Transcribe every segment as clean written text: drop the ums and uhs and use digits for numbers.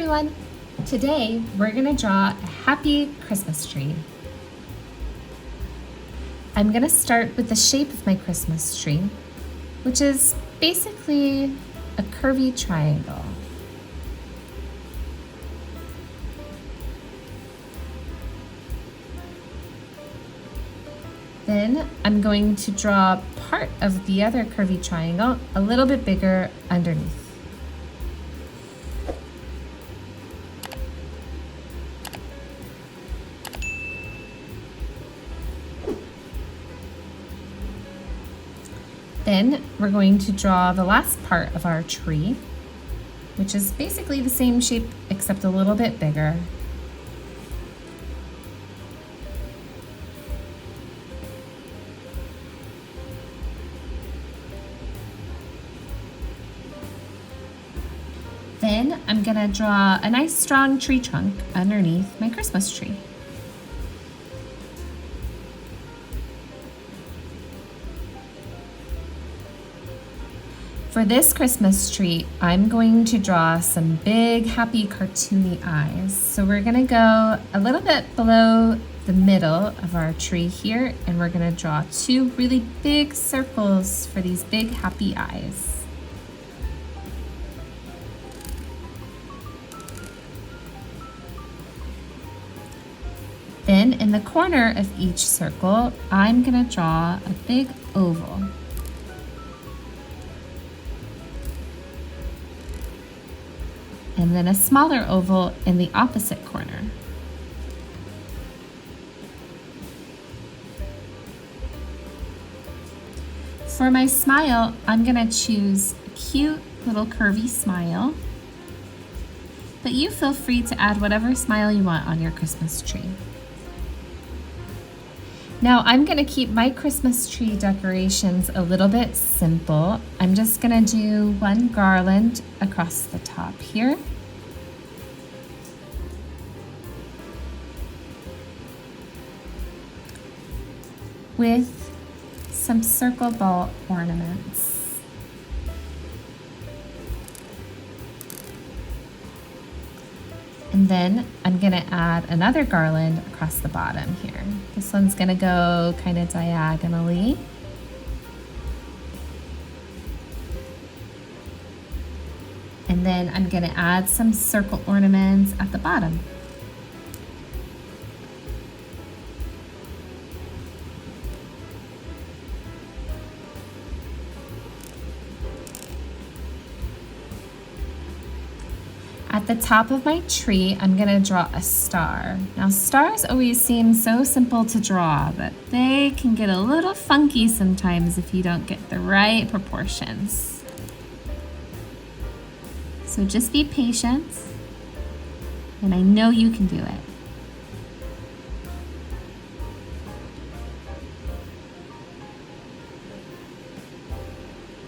everyone! Today we're going to draw a happy Christmas tree. I'm going to start with the shape of my Christmas tree, which is basically a curvy triangle. Then I'm going to draw part of the other curvy triangle a little bit bigger underneath. Then we're going to draw the last part of our tree, which is basically the same shape except a little bit bigger. Then I'm gonna draw a nice strong tree trunk underneath my Christmas tree. For this Christmas tree, I'm going to draw some big, happy, cartoony eyes. So we're gonna go a little bit below the middle of our tree here, and we're gonna draw two really big circles for these big, happy eyes. Then in the corner of each circle, I'm gonna draw a big oval. And then a smaller oval in the opposite corner. For my smile, I'm gonna choose a cute little curvy smile, but you feel free to add whatever smile you want on your Christmas tree. Now I'm gonna keep my Christmas tree decorations a little bit simple. I'm just gonna do one garland across the top here. With some circle ball ornaments. And then I'm gonna add another garland across the bottom here. This one's gonna go kind of diagonally. And then I'm gonna add some circle ornaments at the bottom. At the top of my tree, I'm gonna draw a star. Now, stars always seem so simple to draw, but they can get a little funky sometimes if you don't get the right proportions. So just be patient, and I know you can do it.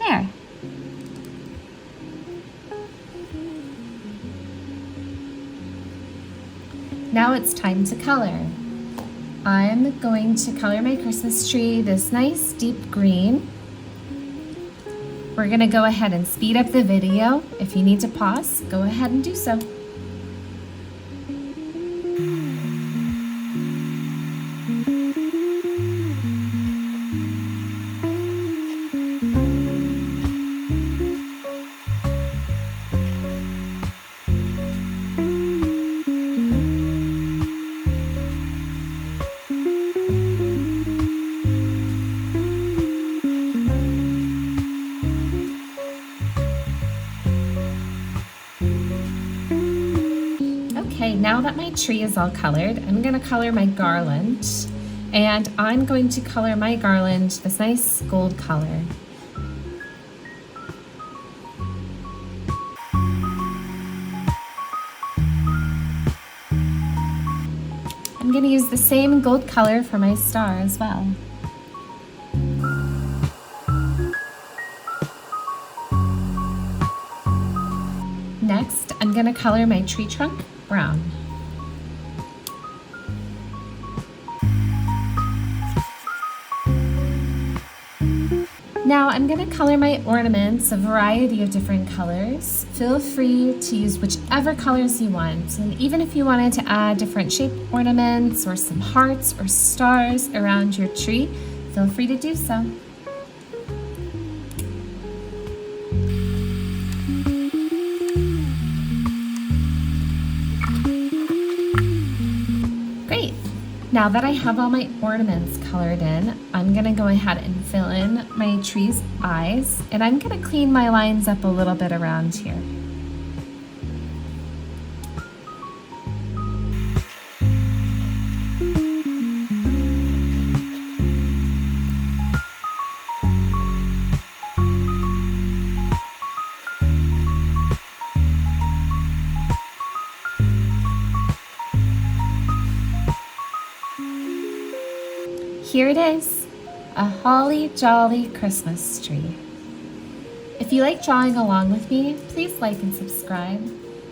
There. Now it's time to color. I'm going to color my Christmas tree this nice deep green. We're gonna go ahead and speed up the video. If you need to pause, go ahead and do so. Okay, now that my tree is all colored, I'm gonna color my garland. And I'm going to color my garland this nice gold color. I'm gonna use the same gold color for my star as well. Next, I'm gonna color my tree trunk brown. Now I'm going to color my ornaments a variety of different colors. Feel free to use whichever colors you want, and even if you wanted to add different shaped ornaments or some hearts or stars around your tree, feel free to do so. Great! Now that I have all my ornaments colored in, I'm gonna go ahead and fill in my tree's eyes, and I'm gonna clean my lines up a little bit around here. Here it is, a holly jolly Christmas tree. If you like drawing along with me, please like and subscribe.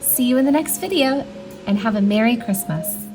See you in the next video, and have a Merry Christmas.